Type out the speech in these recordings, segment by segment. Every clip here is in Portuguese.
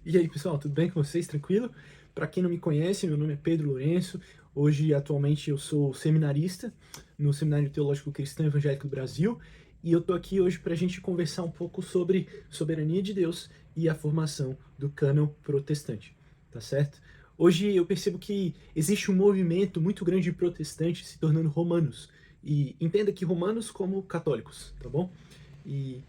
E aí, pessoal, tudo bem com vocês? Tranquilo? Para quem não me conhece, meu nome é Pedro Lourenço. Hoje, atualmente, eu sou seminarista no Seminário Teológico Cristão Evangélico do Brasil. E eu tô aqui hoje para a gente conversar um pouco sobre soberania de Deus e a formação do cânon protestante, tá certo? Hoje eu percebo que existe um movimento muito grande de protestantes se tornando romanos. E entenda que romanos como católicos, tá bom? E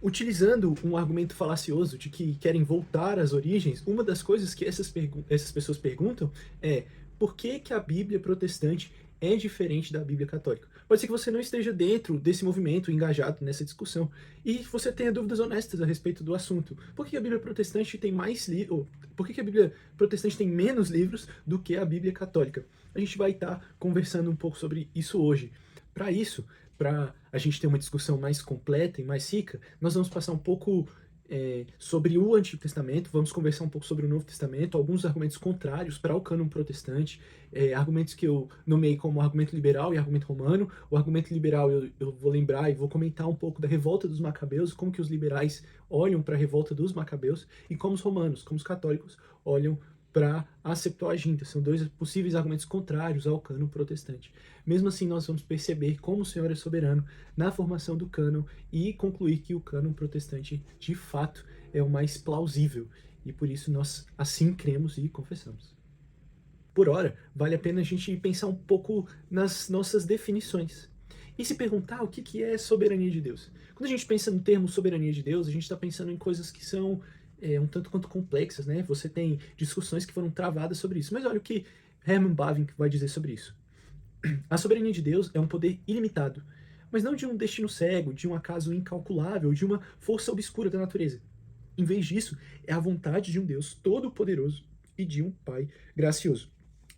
utilizando um argumento falacioso de que querem voltar às origens, uma das coisas que essas pessoas perguntam é por que, que a Bíblia protestante é diferente da Bíblia católica? Pode ser que você não esteja dentro desse movimento, engajado nessa discussão, e você tenha dúvidas honestas a respeito do assunto. Por que a Bíblia protestante tem mais livros? Por que a Bíblia protestante tem menos livros do que a Bíblia católica? A gente vai estar conversando um pouco sobre isso hoje. Para isso, para a gente ter uma discussão mais completa e mais rica, nós vamos passar um pouco sobre o Antigo Testamento, vamos conversar um pouco sobre o Novo Testamento, alguns argumentos contrários para o cânon protestante, argumentos que eu nomeei como argumento liberal e argumento romano. O argumento liberal eu vou lembrar e vou comentar um pouco da revolta dos macabeus, como que os liberais olham para a revolta dos macabeus, e como os romanos, como os católicos, olham para a Septuaginta. São dois possíveis argumentos contrários ao cânon protestante. Mesmo assim, nós vamos perceber como o Senhor é soberano na formação do cânon e concluir que o cânon protestante, de fato, é o mais plausível. E por isso nós assim cremos e confessamos. Por ora, vale a pena a gente pensar um pouco nas nossas definições. E se perguntar o que é soberania de Deus. Quando a gente pensa no termo soberania de Deus, a gente está pensando em coisas que são um tanto quanto complexas, né? Você tem discussões que foram travadas sobre isso. Mas olha o que Herman Bavinck vai dizer sobre isso. A soberania de Deus é um poder ilimitado, mas não de um destino cego, de um acaso incalculável, de uma força obscura da natureza. Em vez disso, é a vontade de um Deus todo-poderoso e de um Pai gracioso.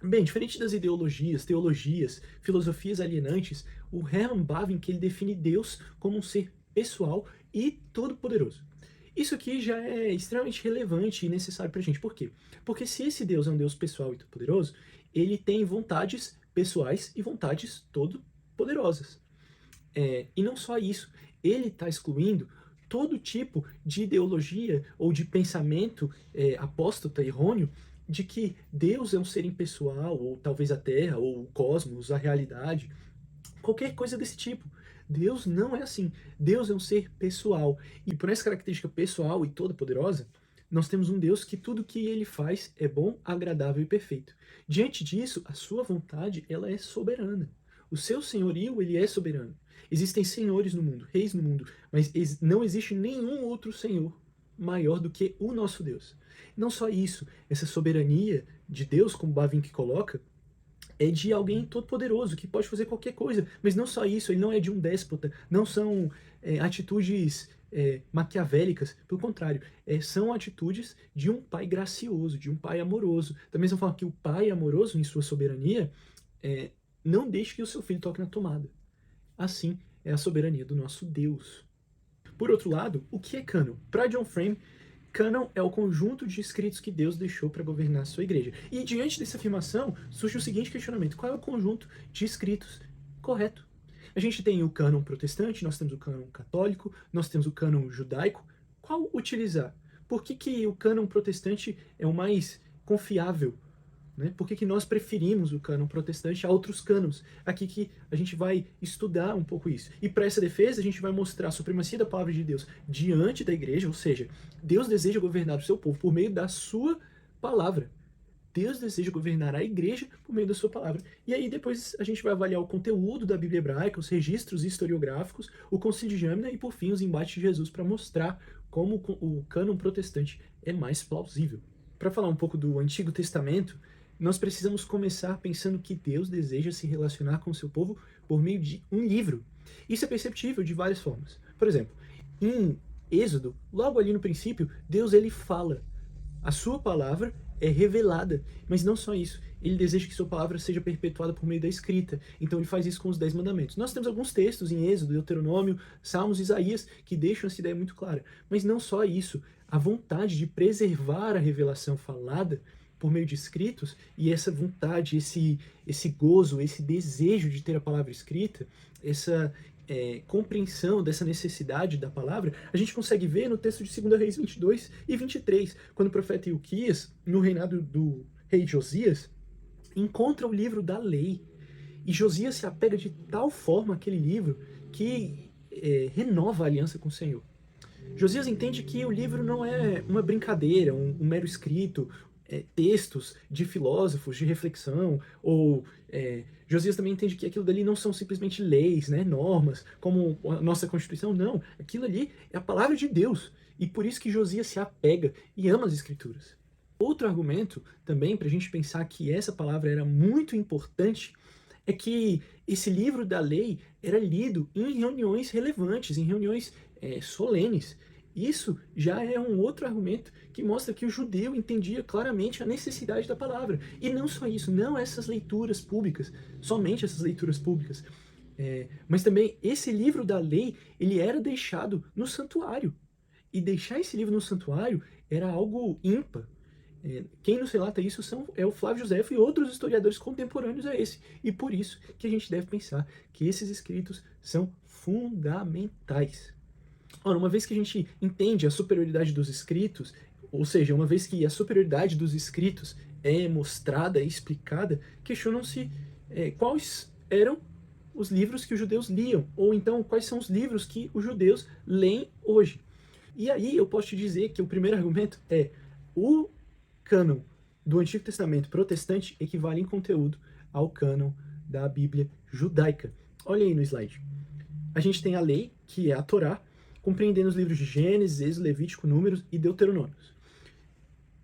Bem, diferente das ideologias, teologias, filosofias alienantes, o Herman Bavinck ele define Deus como um ser pessoal e todo-poderoso. Isso aqui já é extremamente relevante e necessário para a gente. Por quê? Porque se esse Deus é um Deus pessoal e todo-poderoso, ele tem vontades pessoais e vontades todo-poderosas. E não só isso, ele está excluindo todo tipo de ideologia ou de pensamento apóstata, errôneo, de que Deus é um ser impessoal, ou talvez a Terra, ou o cosmos, a realidade, qualquer coisa desse tipo. Deus não é assim. Deus é um ser pessoal. E por essa característica pessoal e toda poderosa, nós temos um Deus que tudo que ele faz é bom, agradável e perfeito. Diante disso, a sua vontade, ela é soberana. O seu senhorio, ele é soberano. Existem senhores no mundo, reis no mundo, mas não existe nenhum outro senhor maior do que o nosso Deus. Não só isso, essa soberania de Deus, como Bavinck coloca, é de alguém todo-poderoso, que pode fazer qualquer coisa. Mas não só isso, ele não é de um déspota, não são atitudes maquiavélicas, pelo contrário, são atitudes de um pai gracioso, de um pai amoroso. Da mesma forma que o pai amoroso, em sua soberania, não deixe que o seu filho toque na tomada. Assim é a soberania do nosso Deus. Por outro lado, o que é cânon? Para John Frame, cânon é o conjunto de escritos que Deus deixou para governar a sua igreja. E diante dessa afirmação, surge o seguinte questionamento: qual é o conjunto de escritos correto? A gente tem o cânon protestante, nós temos o cânon católico, nós temos o cânon judaico. Qual utilizar? Por que o cânon protestante é o mais confiável? Né? Por que nós preferimos o cânon protestante a outros cânones? Aqui que a gente vai estudar um pouco isso. E para essa defesa, a gente vai mostrar a supremacia da palavra de Deus diante da igreja, ou seja, Deus deseja governar o seu povo por meio da sua palavra. Deus deseja governar a igreja por meio da sua palavra. E aí depois a gente vai avaliar o conteúdo da Bíblia hebraica, os registros historiográficos, o concílio de Âmina e, por fim, os embates de Jesus para mostrar como o cânon protestante é mais plausível. Para falar um pouco do Antigo Testamento, nós precisamos começar pensando que Deus deseja se relacionar com o seu povo por meio de um livro. Isso é perceptível de várias formas. Por exemplo, em Êxodo, logo ali no princípio, Deus ele fala. A sua palavra é revelada, mas não só isso. Ele deseja que sua palavra seja perpetuada por meio da escrita. Então ele faz isso com os 10 mandamentos. Nós temos alguns textos em Êxodo, Deuteronômio, Salmos, Isaías, que deixam essa ideia muito clara. Mas não só isso. A vontade de preservar a revelação falada por meio de escritos, e essa vontade, esse gozo, esse desejo de ter a palavra escrita, essa compreensão dessa necessidade da palavra, a gente consegue ver no texto de 2 Reis 22 e 23, quando o profeta Ilquias, no reinado do rei Josias, encontra o livro da lei. E Josias se apega de tal forma àquele livro que renova a aliança com o Senhor. Josias entende que o livro não é uma brincadeira, um mero escrito, textos de filósofos, de reflexão, ou Josias também entende que aquilo dali não são simplesmente leis, né, normas, como a nossa Constituição, não. Aquilo ali é a palavra de Deus, e por isso que Josias se apega e ama as Escrituras. Outro argumento também para a gente pensar que essa palavra era muito importante é que esse livro da lei era lido em reuniões relevantes, em reuniões solenes. Isso já é um outro argumento que mostra que o judeu entendia claramente a necessidade da palavra. E não só isso, não essas leituras públicas, somente essas leituras públicas, mas também esse livro da lei, ele era deixado no santuário. E deixar esse livro no santuário era algo ímpar. Quem nos relata isso é o Flávio Josefo e outros historiadores contemporâneos a esse. E por isso que a gente deve pensar que esses escritos são fundamentais. Ora, uma vez que a gente entende a superioridade dos escritos, ou seja, uma vez que a superioridade dos escritos é mostrada e explicada, questionam-se quais eram os livros que os judeus liam, ou então quais são os livros que os judeus leem hoje. E aí eu posso te dizer que o primeiro argumento é o cânon do Antigo Testamento protestante equivale em conteúdo ao cânon da Bíblia judaica. Olha aí no slide. A gente tem a lei, que é a Torá, compreendendo os livros de Gênesis, Êxodo, Levítico, Números e Deuteronômios.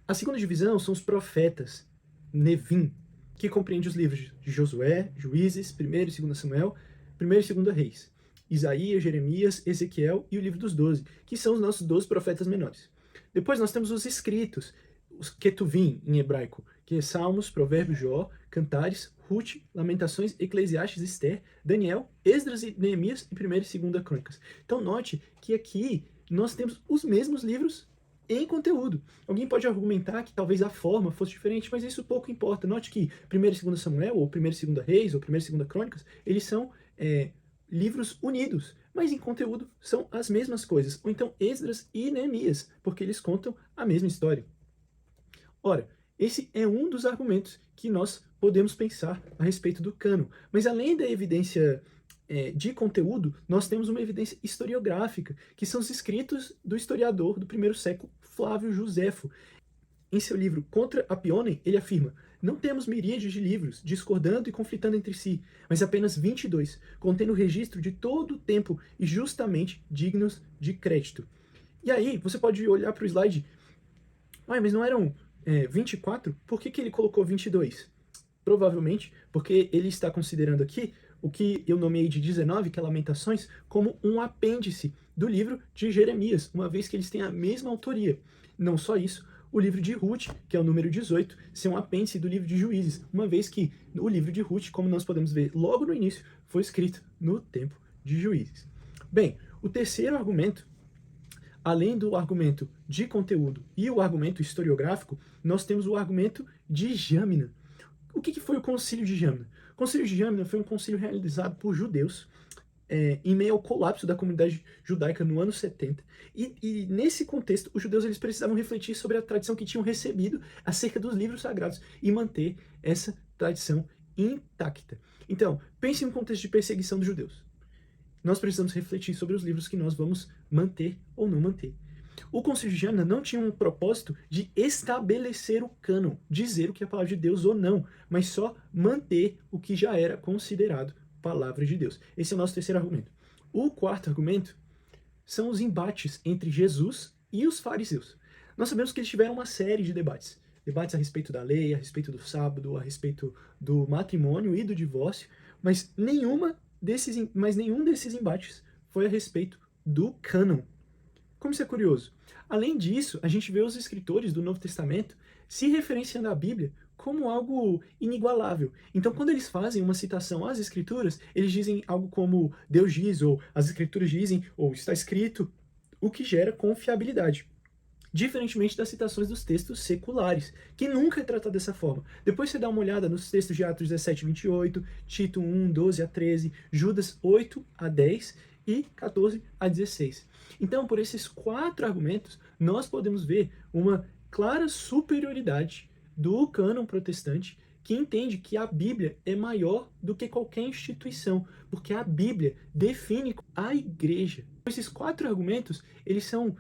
A segunda divisão são os profetas, Nevim, que compreende os livros de Josué, Juízes, 1º e 2 Samuel, 1º e 2 Reis, Isaías, Jeremias, Ezequiel e o livro dos 12, que são os nossos 12 profetas menores. Depois nós temos os escritos, os Ketuvim em hebraico, que é Salmos, Provérbios, Jó, Cantares, Ruth, Lamentações, Eclesiastes, Esther, Daniel, Esdras e Neemias e 1ª e 2 Crônicas. Então note que aqui nós temos os mesmos livros em conteúdo. Alguém pode argumentar que talvez a forma fosse diferente, mas isso pouco importa. Note que 1º e 2 Samuel, ou 1º e 2 Reis, ou 1º e 2 Crônicas, eles são livros unidos, mas em conteúdo são as mesmas coisas. Ou então Esdras e Neemias, porque eles contam a mesma história. Ora, esse é um dos argumentos que nós podemos pensar a respeito do cânon. Mas além da evidência de conteúdo, nós temos uma evidência historiográfica, que são os escritos do historiador do primeiro século, Flávio Josefo. Em seu livro Contra Apionem, ele afirma: não temos miríades de livros, discordando e conflitando entre si, mas apenas 22, contendo o registro de todo o tempo e justamente dignos de crédito. E aí, você pode olhar para o slide, mas não eram 24? Por que ele colocou 22? Provavelmente porque ele está considerando aqui o que eu nomeei de 19, que é Lamentações, como um apêndice do livro de Jeremias, uma vez que eles têm a mesma autoria. Não só isso, o livro de Ruth, que é o número 18, ser um apêndice do livro de Juízes, uma vez que o livro de Ruth, como nós podemos ver logo no início, foi escrito no tempo de Juízes. Bem, o terceiro argumento, além do argumento de conteúdo e o argumento historiográfico, nós temos o argumento de Jâmina. O que foi o Concílio de Jâmina? O Concílio de Jâmina foi um concílio realizado por judeus em meio ao colapso da comunidade judaica no ano 70. E nesse contexto, os judeus eles precisavam refletir sobre a tradição que tinham recebido acerca dos livros sagrados e manter essa tradição intacta. Então, pense em um contexto de perseguição dos judeus. Nós precisamos refletir sobre os livros que nós vamos manter ou não manter. O Concílio de Jâmina não tinha um propósito de estabelecer o cânon, dizer o que é a palavra de Deus ou não, mas só manter o que já era considerado palavra de Deus. Esse é o nosso terceiro argumento. O quarto argumento são os embates entre Jesus e os fariseus. Nós sabemos que eles tiveram uma série de debates. Debates a respeito da lei, a respeito do sábado, a respeito do matrimônio e do divórcio, mas nenhum desses embates foi a respeito do cânon. Como isso é curioso? Além disso, a gente vê os escritores do Novo Testamento se referenciando à Bíblia como algo inigualável. Então, quando eles fazem uma citação às Escrituras, eles dizem algo como Deus diz, ou as Escrituras dizem, ou está escrito, o que gera confiabilidade. diferentemente das citações dos textos seculares, que nunca é tratado dessa forma. Depois você dá uma olhada nos textos de Atos 17, 28, Tito 1, 12 a 13, Judas 8 a 10 e 14 a 16. Então, por esses 4 argumentos, nós podemos ver uma clara superioridade do cânon protestante, que entende que a Bíblia é maior do que qualquer instituição, porque a Bíblia define a igreja. Esses 4 argumentos, eles são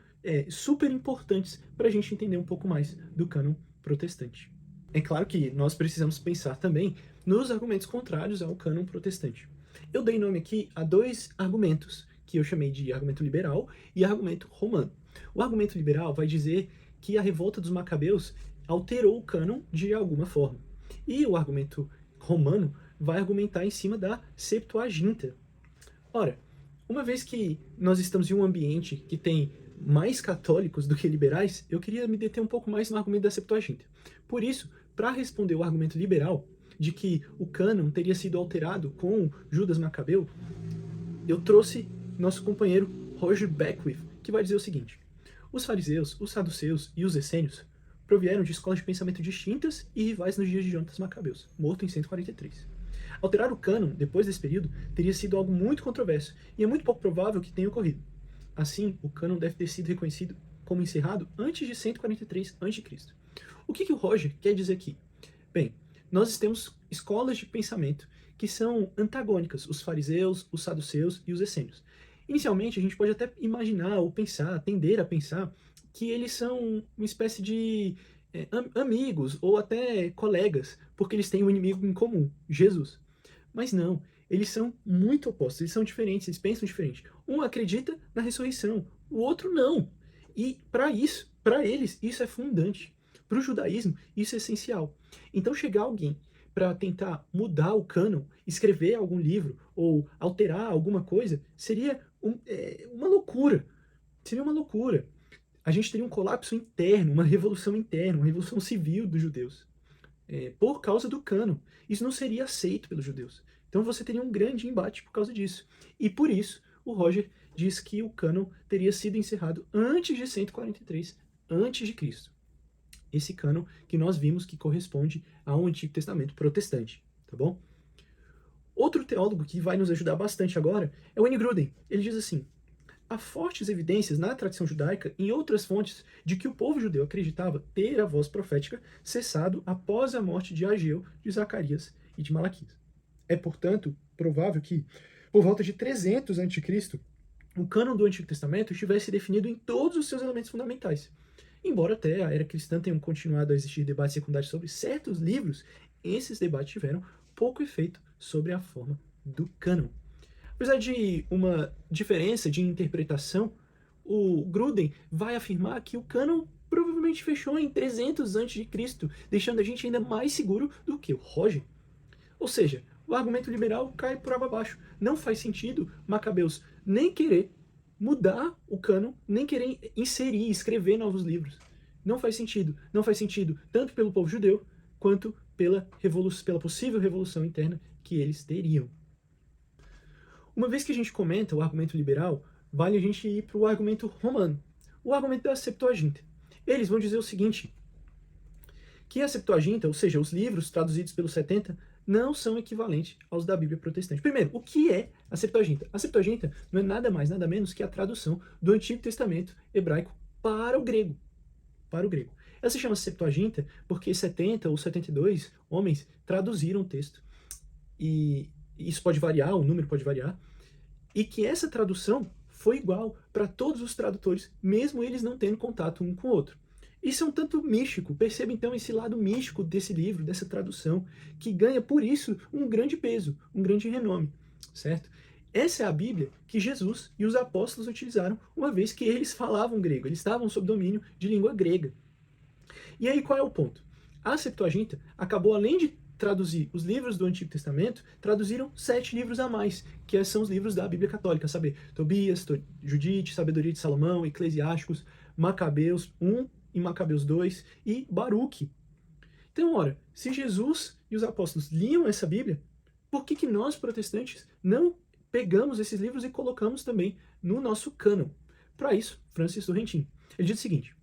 super importantes para a gente entender um pouco mais do cânon protestante. É claro que nós precisamos pensar também nos argumentos contrários ao cânon protestante. Eu dei nome aqui a 2 argumentos, que eu chamei de argumento liberal e argumento romano. O argumento liberal vai dizer que a revolta dos macabeus alterou o cânon de alguma forma. E o argumento romano vai argumentar em cima da Septuaginta. Ora, uma vez que nós estamos em um ambiente que tem mais católicos do que liberais, eu queria me deter um pouco mais no argumento da Septuaginta. Por isso, para responder o argumento liberal de que o cânon teria sido alterado com Judas Macabeu, eu trouxe nosso companheiro Roger Beckwith, que vai dizer o seguinte: os fariseus, os saduceus e os essênios provieram de escolas de pensamento distintas e rivais nos dias de Jonas Macabeus, morto em 143. Alterar o cânon depois desse período teria sido algo muito controverso, e é muito pouco provável que tenha ocorrido. Assim, o cânon deve ter sido reconhecido como encerrado antes de 143 a.C. O que o Roger quer dizer aqui? Bem, nós temos escolas de pensamento que são antagônicas, os fariseus, os saduceus e os essênios. Inicialmente, a gente pode até imaginar ou pensar, tender a pensar, que eles são uma espécie de amigos ou até colegas, porque eles têm um inimigo em comum, Jesus. Mas não, eles são muito opostos, eles são diferentes, eles pensam diferente. Um acredita na ressurreição, o outro não. E para eles, isso é fundante. Para o judaísmo, isso é essencial. Então, chegar alguém para tentar mudar o cânon, escrever algum livro ou alterar alguma coisa, seria uma loucura. Seria uma loucura. A gente teria um colapso interno, uma revolução civil dos judeus, por causa do cânon. Isso não seria aceito pelos judeus. Então você teria um grande embate por causa disso. E por isso, o Roger diz que o cânon teria sido encerrado antes de 143 a.C. Esse cânon que nós vimos que corresponde ao Antigo Testamento protestante, tá bom? Outro teólogo que vai nos ajudar bastante agora é o N. Gruden. Ele diz assim: há fortes evidências na tradição judaica e em outras fontes de que o povo judeu acreditava ter a voz profética cessado após a morte de Ageu, de Zacarias e de Malaquias. É, portanto, provável que, por volta de 300 a.C., o cânon do Antigo Testamento estivesse definido em todos os seus elementos fundamentais. Embora até a era cristã tenham continuado a existir debates secundários sobre certos livros, esses debates tiveram pouco efeito sobre a forma do cânon. Apesar de uma diferença de interpretação, o Gruden vai afirmar que o cânon provavelmente fechou em 300 a.C., deixando a gente ainda mais seguro do que o Roger. Ou seja, o argumento liberal cai por água abaixo. Não faz sentido Macabeus nem querer mudar o cânon, nem querer inserir, escrever novos livros. Não faz sentido. Não faz sentido tanto pelo povo judeu, quanto pela possível revolução interna que eles teriam. Uma vez que a gente comenta o argumento liberal, vale a gente ir para o argumento romano, o argumento da Septuaginta. Eles vão dizer o seguinte: que a Septuaginta, ou seja, os livros traduzidos pelos 70, não são equivalentes aos da Bíblia protestante. Primeiro, o que é a Septuaginta? A Septuaginta não é nada mais, nada menos que a tradução do Antigo Testamento hebraico para o grego. Para o grego. Ela se chama Septuaginta porque 70 ou 72 homens traduziram o texto. E isso pode variar, o número pode variar. E que essa tradução foi igual para todos os tradutores, mesmo eles não tendo contato um com o outro. Isso é um tanto místico. Perceba então esse lado místico desse livro, dessa tradução, que ganha por isso um grande peso, um grande renome, certo? Essa é a Bíblia que Jesus e os apóstolos utilizaram, uma vez que eles falavam grego, eles estavam sob domínio de língua grega. E aí qual é o ponto? A Septuaginta acabou, além de traduzir os livros do Antigo Testamento, traduziram 7 livros a mais, que são os livros da Bíblia Católica, saber Tobias, Judite, Sabedoria de Salomão, Eclesiásticos, Macabeus 1 e Macabeus 2 e Baruque. Então, ora, se Jesus e os apóstolos liam essa Bíblia, por que nós, protestantes, não pegamos esses livros e colocamos também no nosso cânon? Para isso, Francis Turrentin. Ele diz o seguinte: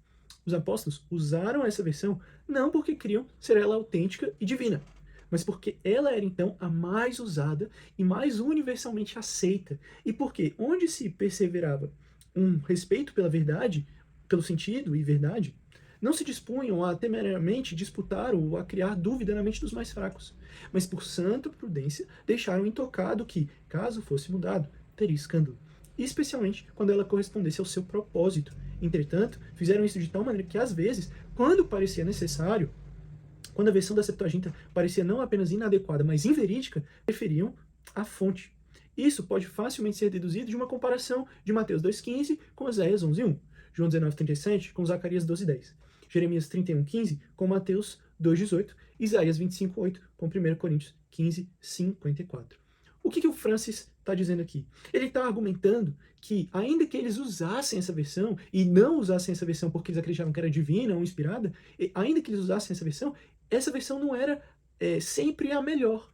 Os apóstolos usaram essa versão não porque queriam ser ela autêntica e divina, mas porque ela era então a mais usada e mais universalmente aceita, e porque onde se perseverava um respeito pela verdade, pelo sentido e verdade, não se dispunham a temerariamente disputar ou a criar dúvida na mente dos mais fracos, mas por santa prudência deixaram intocado que, caso fosse mudado, teria escândalo, especialmente quando ela correspondesse ao seu propósito. Entretanto, fizeram isso de tal maneira que, às vezes, quando parecia necessário, quando a versão da Septuaginta parecia não apenas inadequada, mas inverídica, preferiam a fonte. Isso pode facilmente ser deduzido de uma comparação de Mateus 2,15 com Oséias 11,1, João 19,37 com Zacarias 12,10, Jeremias 31,15 com Mateus 2,18, Isaías 25,8 com 1 Coríntios 15,54. O que o Francis está dizendo aqui? Ele está argumentando que, ainda que eles usassem essa versão, e não usassem essa versão porque eles acreditavam que era divina ou inspirada, ainda que eles usassem essa versão não era sempre a melhor.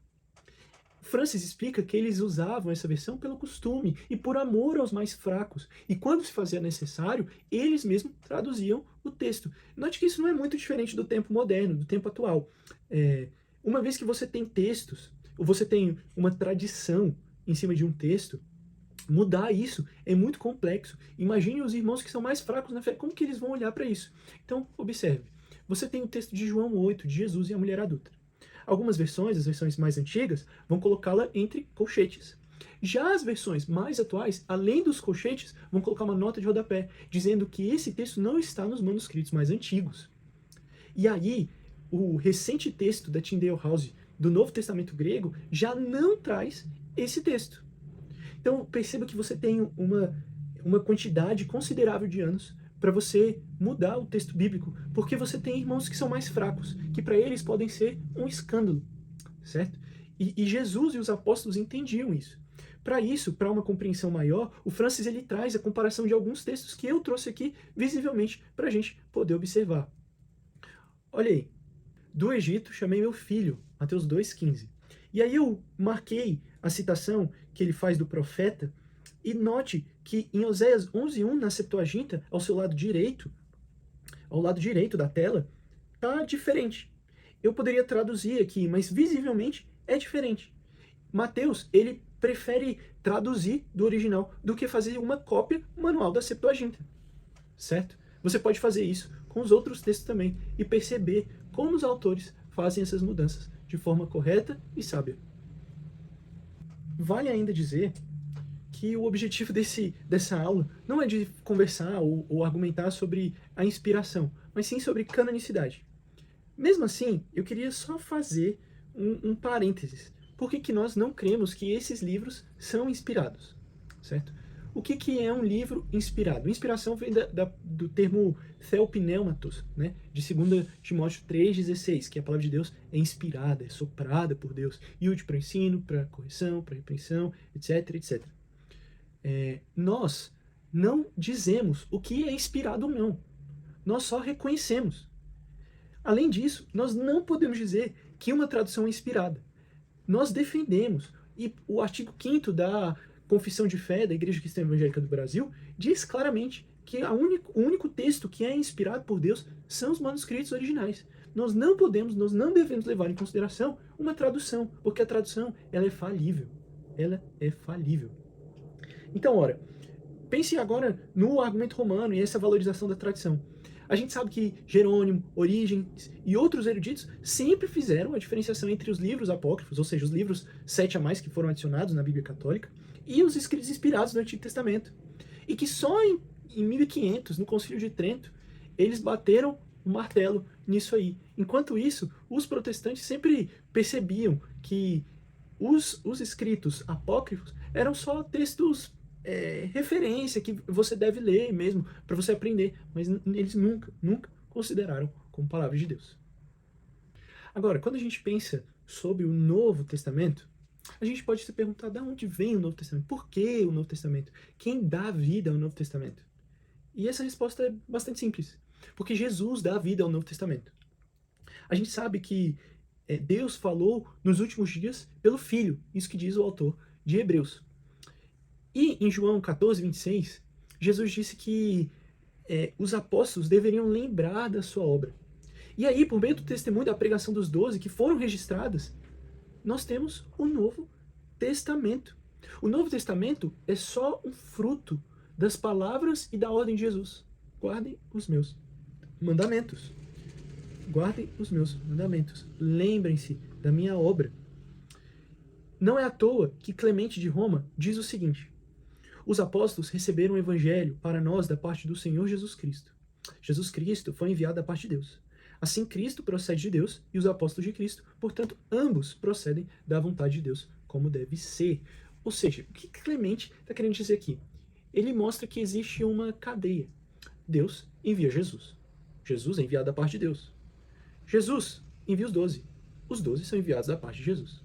Francis explica que eles usavam essa versão pelo costume e por amor aos mais fracos. E quando se fazia necessário, eles mesmos traduziam o texto. Note que isso não é muito diferente do tempo moderno, do tempo atual. Uma vez que você tem textos, ou você tem uma tradição em cima de um texto, mudar isso é muito complexo. Imagine os irmãos que são mais fracos na fé, como que eles vão olhar para isso? Então, observe. Você tem o texto de João 8, de Jesus e a mulher adulta. Algumas versões, as versões mais antigas, vão colocá-la entre colchetes. Já as versões mais atuais, além dos colchetes, vão colocar uma nota de rodapé, dizendo que esse texto não está nos manuscritos mais antigos. E aí, o recente texto da Tyndale House do Novo Testamento grego já não traz esse texto. Então, perceba que você tem uma quantidade considerável de anos para você mudar o texto bíblico, porque você tem irmãos que são mais fracos, que para eles podem ser um escândalo, certo? E Jesus e os apóstolos entendiam isso. Para isso, para uma compreensão maior, o Francis ele traz a comparação de alguns textos que eu trouxe aqui visivelmente para a gente poder observar. Olha aí, do Egito chamei meu filho, Mateus 2,15. E aí eu marquei a citação que ele faz do profeta, e note que em Oséias 11,1, na Septuaginta, ao lado direito da tela, tá diferente. Eu poderia traduzir aqui, mas visivelmente é diferente. Mateus, ele prefere traduzir do original do que fazer uma cópia manual da Septuaginta, certo? Você pode fazer isso com os outros textos também e perceber como os autores fazem essas mudanças de forma correta e sábia. Vale ainda dizer que o objetivo dessa aula não é de conversar ou argumentar sobre a inspiração, mas sim sobre canonicidade. Mesmo assim, eu queria só fazer um parênteses. Por que nós não cremos que esses livros são inspirados, certo? O que é um livro inspirado? Inspiração vem do termo theopneumatos, né? De 2 Timóteo 3,16, que a palavra de Deus é inspirada, é soprada por Deus, e útil para ensino, para correção, para repreensão, etc, etc. Nós não dizemos o que é inspirado ou não. Nós só reconhecemos. Além disso, nós não podemos dizer que uma tradução é inspirada. Nós defendemos, e o artigo 5º da Confissão de Fé da Igreja Cristã Evangélica do Brasil diz claramente que o único texto que é inspirado por Deus são os manuscritos originais. Nós não devemos levar em consideração uma tradução, porque a tradução ela é falível. Ela é falível. Então, ora, pense agora no argumento romano e essa valorização da tradição. A gente sabe que Jerônimo, Orígenes e outros eruditos sempre fizeram a diferenciação entre os livros apócrifos, ou seja, os livros 7 a mais que foram adicionados na Bíblia Católica, e os escritos inspirados no Antigo Testamento. E que só em 1500, no Concílio de Trento, eles bateram o martelo nisso aí. Enquanto isso, os protestantes sempre percebiam que os escritos apócrifos eram só textos referência que você deve ler mesmo para você aprender, mas eles nunca consideraram como palavra de Deus. Agora, quando a gente pensa sobre o Novo Testamento, a gente pode se perguntar de onde vem o Novo Testamento? Por que o Novo Testamento? Quem dá vida ao Novo Testamento? E essa resposta é bastante simples, porque Jesus dá vida ao Novo Testamento. A gente sabe que Deus falou nos últimos dias pelo Filho, isso que diz o autor de Hebreus. E em João 14, 26, Jesus disse que os apóstolos deveriam lembrar da sua obra. E aí, por meio do testemunho da pregação dos 12 que foram registradas, nós temos o Novo Testamento. O Novo Testamento é só um fruto das palavras e da ordem de Jesus. Guardem os meus mandamentos. Guardem os meus mandamentos. Lembrem-se da minha obra. Não é à toa que Clemente de Roma diz o seguinte: os apóstolos receberam o evangelho para nós da parte do Senhor Jesus Cristo. Jesus Cristo foi enviado da parte de Deus. Assim, Cristo procede de Deus e os apóstolos de Cristo, portanto, ambos procedem da vontade de Deus, como deve ser. Ou seja, o que Clemente está querendo dizer aqui? Ele mostra que existe uma cadeia. Deus envia Jesus. Jesus é enviado da parte de Deus. Jesus envia os 12. Os 12 são enviados da parte de Jesus.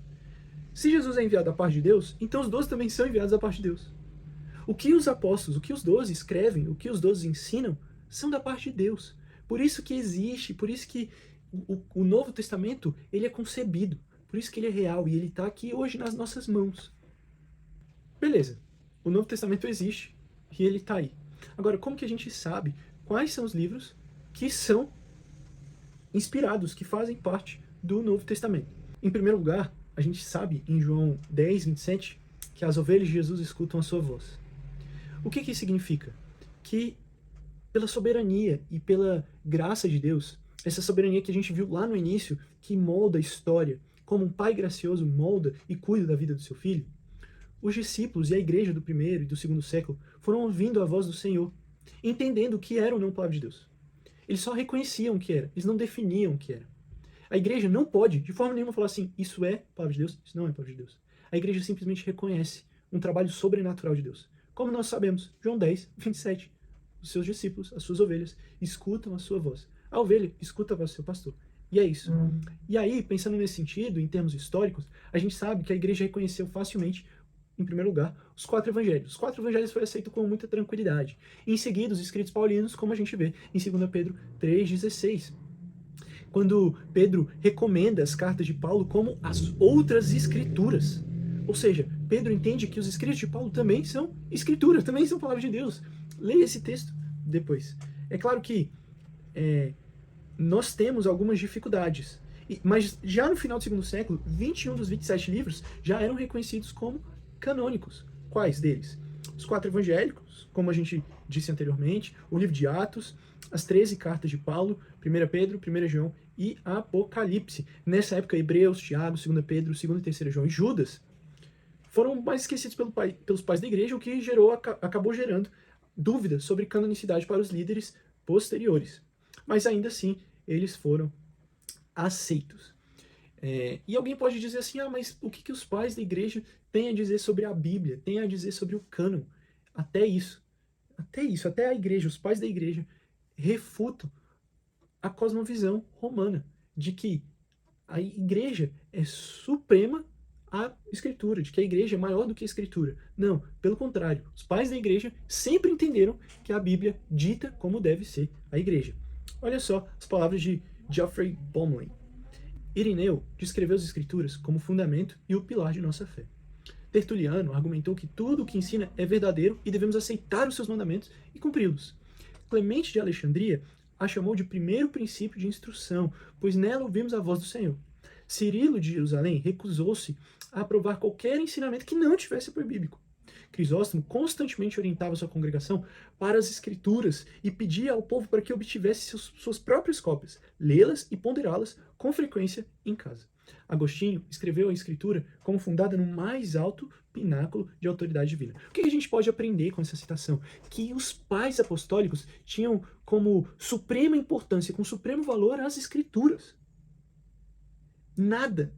Se Jesus é enviado da parte de Deus, então os 12 também são enviados da parte de Deus. O que os apóstolos, o que os 12 escrevem, o que os 12 ensinam, são da parte de Deus. Por isso que existe, por isso que o Novo Testamento ele é concebido, por isso que ele é real e ele está aqui hoje nas nossas mãos. Beleza, o Novo Testamento existe e ele está aí. Agora, como que a gente sabe quais são os livros que são inspirados, que fazem parte do Novo Testamento? Em primeiro lugar, a gente sabe em João 10, 27, que as ovelhas de Jesus escutam a sua voz. O que isso significa? Que pela soberania e pela graça de Deus, essa soberania que a gente viu lá no início, que molda a história, como um pai gracioso molda e cuida da vida do seu filho, os discípulos e a igreja do primeiro e do segundo século foram ouvindo a voz do Senhor, entendendo o que era ou não a palavra de Deus. Eles só reconheciam o que era, eles não definiam o que era. A igreja não pode, de forma nenhuma, falar assim, isso é a palavra de Deus, isso não é a palavra de Deus. A igreja simplesmente reconhece um trabalho sobrenatural de Deus. Como nós sabemos, João 10, 27, os seus discípulos, as suas ovelhas, escutam a sua voz. A ovelha escuta a voz do seu pastor. E é isso. E aí, pensando nesse sentido, em termos históricos, a gente sabe que a igreja reconheceu facilmente, em primeiro lugar, os 4 evangelhos. Os 4 evangelhos foram aceitos com muita tranquilidade. E em seguida, os escritos paulinos, como a gente vê em 2 Pedro 3,16. Quando Pedro recomenda as cartas de Paulo como as outras escrituras. Ou seja, Pedro entende que os escritos de Paulo também são escrituras, também são palavras de Deus. Leia esse texto depois. É claro que nós temos algumas dificuldades, mas já no final do segundo século, 21 dos 27 livros já eram reconhecidos como canônicos. Quais deles? Os 4 evangélicos, como a gente disse anteriormente, o livro de Atos, as 13 cartas de Paulo, 1 Pedro, 1 João e Apocalipse. Nessa época, Hebreus, Tiago, 2 Pedro, 2 e 3 João e Judas foram mais esquecidos pelos pais da igreja, o que acabou gerando dúvidas sobre canonicidade para os líderes posteriores. Mas ainda assim, eles foram aceitos. E alguém pode dizer assim, mas o que os pais da igreja têm a dizer sobre a Bíblia, têm a dizer sobre o cânon? Até a igreja, os pais da igreja refutam a cosmovisão romana, de que a igreja é suprema à escritura, de que a igreja é maior do que a escritura. Não, pelo contrário, os pais da igreja sempre entenderam que a Bíblia dita como deve ser a igreja. Olha só as palavras de Geoffrey Bomley. Irineu descreveu as escrituras como fundamento e o pilar de nossa fé. Tertuliano argumentou que tudo o que ensina é verdadeiro e devemos aceitar os seus mandamentos e cumpri-los. Clemente de Alexandria a chamou de primeiro princípio de instrução, pois nela ouvimos a voz do Senhor. Cirilo de Jerusalém recusou-se a aprovar qualquer ensinamento que não tivesse apoio bíblico. Crisóstomo constantemente orientava sua congregação para as escrituras e pedia ao povo para que obtivesse suas próprias cópias, lê-las e ponderá-las com frequência em casa. Agostinho escreveu a escritura como fundada no mais alto pináculo de autoridade divina. O que a gente pode aprender com essa citação? Que os pais apostólicos tinham como suprema importância, com supremo valor, as escrituras. Nada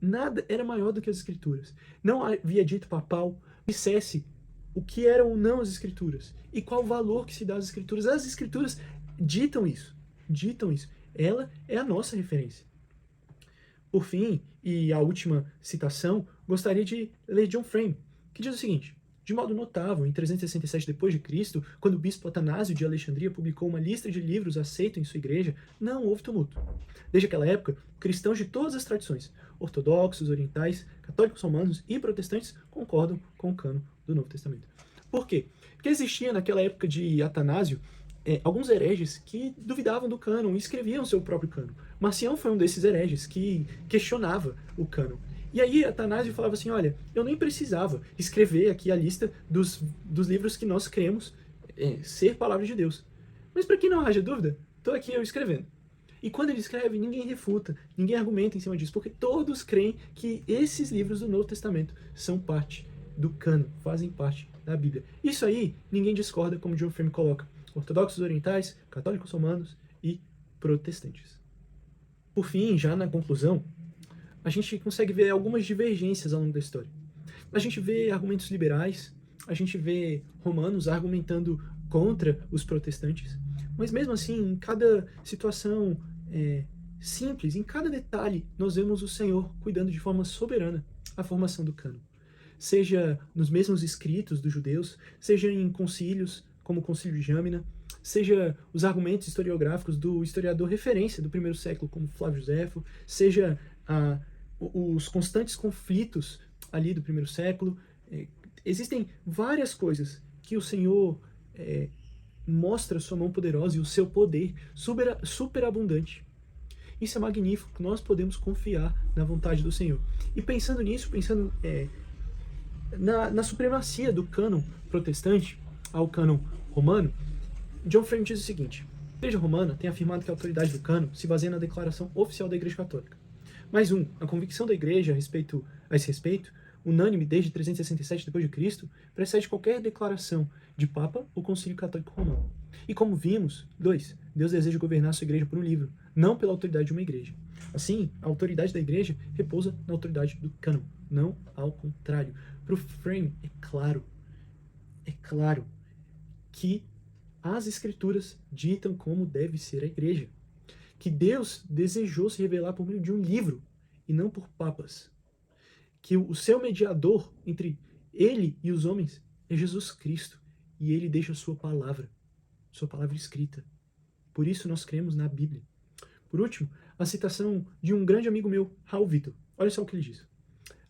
era maior do que as escrituras. Não havia dito papal dissesse o que eram ou não as escrituras e qual o valor que se dá às escrituras. As escrituras ditam isso. Ela é a nossa referência. Por fim, e a última citação, gostaria de ler John Frame, que diz o seguinte: de modo notável, em 367 d.C., quando o bispo Atanásio de Alexandria publicou uma lista de livros aceitos em sua igreja, não houve tumulto. Desde aquela época, cristãos de todas as tradições, ortodoxos, orientais, católicos romanos e protestantes, concordam com o cânon do Novo Testamento. Por quê? Porque existia naquela época de Atanásio alguns hereges que duvidavam do cânon e escreviam seu próprio cânon. Marcião foi um desses hereges que questionava o cânon. E aí Atanásio falava assim, olha, eu nem precisava escrever aqui a lista dos livros que nós cremos ser palavra de Deus. Mas para quem não haja dúvida, estou aqui eu escrevendo. E quando ele escreve, ninguém refuta, ninguém argumenta em cima disso, porque todos creem que esses livros do Novo Testamento são parte do cânon, fazem parte da Bíblia. Isso aí, ninguém discorda, como John Frame coloca. Ortodoxos orientais, católicos romanos e protestantes. Por fim, já na conclusão, a gente consegue ver algumas divergências ao longo da história. A gente vê argumentos liberais, a gente vê romanos argumentando contra os protestantes, mas mesmo assim, em cada situação simples, em cada detalhe, nós vemos o Senhor cuidando de forma soberana a formação do cânon. Seja nos mesmos escritos dos judeus, seja em concílios, como o concílio de Jâmina, seja os argumentos historiográficos do historiador referência do primeiro século, como Flávio Joséfo, seja os constantes conflitos ali do primeiro século. Existem várias coisas que o Senhor mostra sua mão poderosa e o seu poder superabundante. Isso é magnífico, nós podemos confiar na vontade do Senhor. E pensando nisso, pensando na supremacia do cânon protestante ao cânon romano, John Frame diz o seguinte: a Igreja Romana tem afirmado que a autoridade do cânon se baseia na declaração oficial da Igreja Católica. Mais a convicção da Igreja a esse respeito, unânime desde 367 d.C., precede qualquer declaração de Papa ou Concílio Católico Romano. E como vimos, 2. Deus deseja governar sua Igreja por um livro, não pela autoridade de uma Igreja. Assim, a autoridade da Igreja repousa na autoridade do cânon, não ao contrário. Para o Frame, é claro que as Escrituras ditam como deve ser a Igreja. Que Deus desejou se revelar por meio de um livro e não por papas. Que o seu mediador entre ele e os homens é Jesus Cristo, e ele deixa sua palavra escrita. Por isso nós cremos na Bíblia. Por último, a citação de um grande amigo meu, Raul Vitor. Olha só o que ele diz.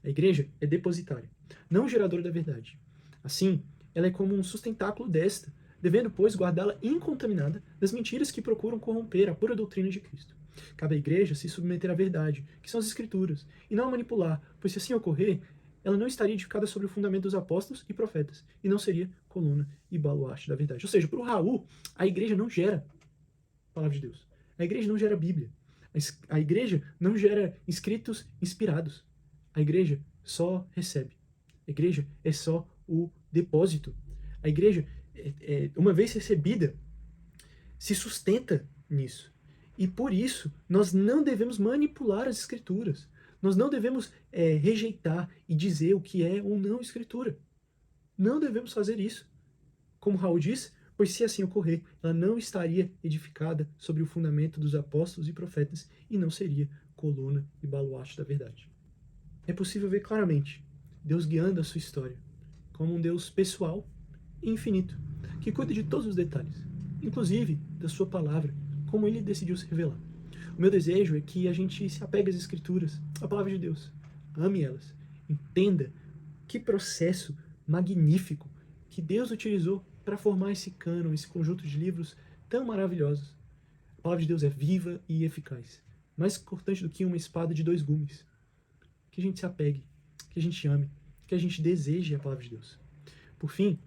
A Igreja é depositária, não geradora da verdade. Assim, ela é como um sustentáculo desta, devendo, pois, guardá-la incontaminada das mentiras que procuram corromper a pura doutrina de Cristo. Cabe à Igreja se submeter à verdade, que são as Escrituras, e não a manipular, pois se assim ocorrer, ela não estaria edificada sobre o fundamento dos apóstolos e profetas, e não seria coluna e baluarte da verdade. Ou seja, para o Raul, a Igreja não gera a palavra de Deus. A Igreja não gera Bíblia. A Igreja não gera escritos inspirados. A Igreja só recebe. A Igreja é só o depósito. A Igreja, uma vez recebida, se sustenta nisso. E por isso, nós não devemos manipular as Escrituras. Nós não devemos rejeitar e dizer o que é ou não Escritura. Não devemos fazer isso. Como Raul diz, pois se assim ocorrer, ela não estaria edificada sobre o fundamento dos apóstolos e profetas e não seria coluna e baluarte da verdade. É possível ver claramente Deus guiando a sua história como um Deus pessoal e infinito, que cuida de todos os detalhes, inclusive da sua palavra, como ele decidiu se revelar. O meu desejo é que a gente se apegue às Escrituras, à palavra de Deus, ame elas, entenda que processo magnífico que Deus utilizou para formar esse cânon, esse conjunto de livros tão maravilhosos. A palavra de Deus é viva e eficaz, mais cortante do que uma espada de 2 gumes. Que a gente se apegue, que a gente ame, que a gente deseje a palavra de Deus. Por fim,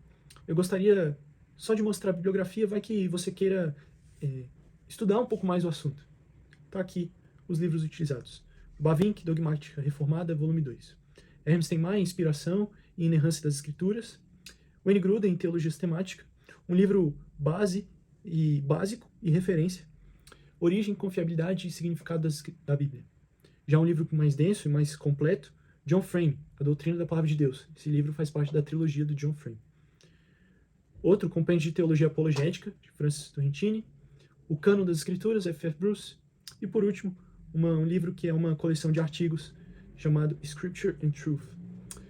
eu gostaria só de mostrar a bibliografia, vai que você queira estudar um pouco mais o assunto. Está aqui os livros utilizados. Bavinck, Dogmática Reformada, volume 2. Ernst Steinmeier, Inspiração e Inerrância das Escrituras. Wayne Grudem, Teologia Sistemática, um livro básico e referência. Origem, Confiabilidade e Significado da Bíblia. Já um livro mais denso e mais completo, John Frame, A Doutrina da Palavra de Deus. Esse livro faz parte da trilogia do John Frame. Outro, Compêndio de Teologia Apologética, de Francis Torrentini. O Cânon das Escrituras, F.F. Bruce. E por último, um livro que é uma coleção de artigos chamado Scripture and Truth.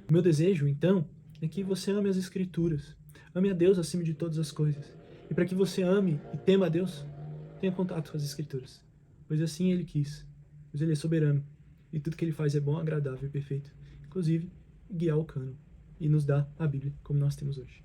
O meu desejo, então, é que você ame as Escrituras, ame a Deus acima de todas as coisas. E para que você ame e tema a Deus, tenha contato com as Escrituras, pois assim Ele quis, pois Ele é soberano, e tudo que Ele faz é bom, agradável e perfeito, inclusive guiar o cânon, e nos dá a Bíblia como nós temos hoje.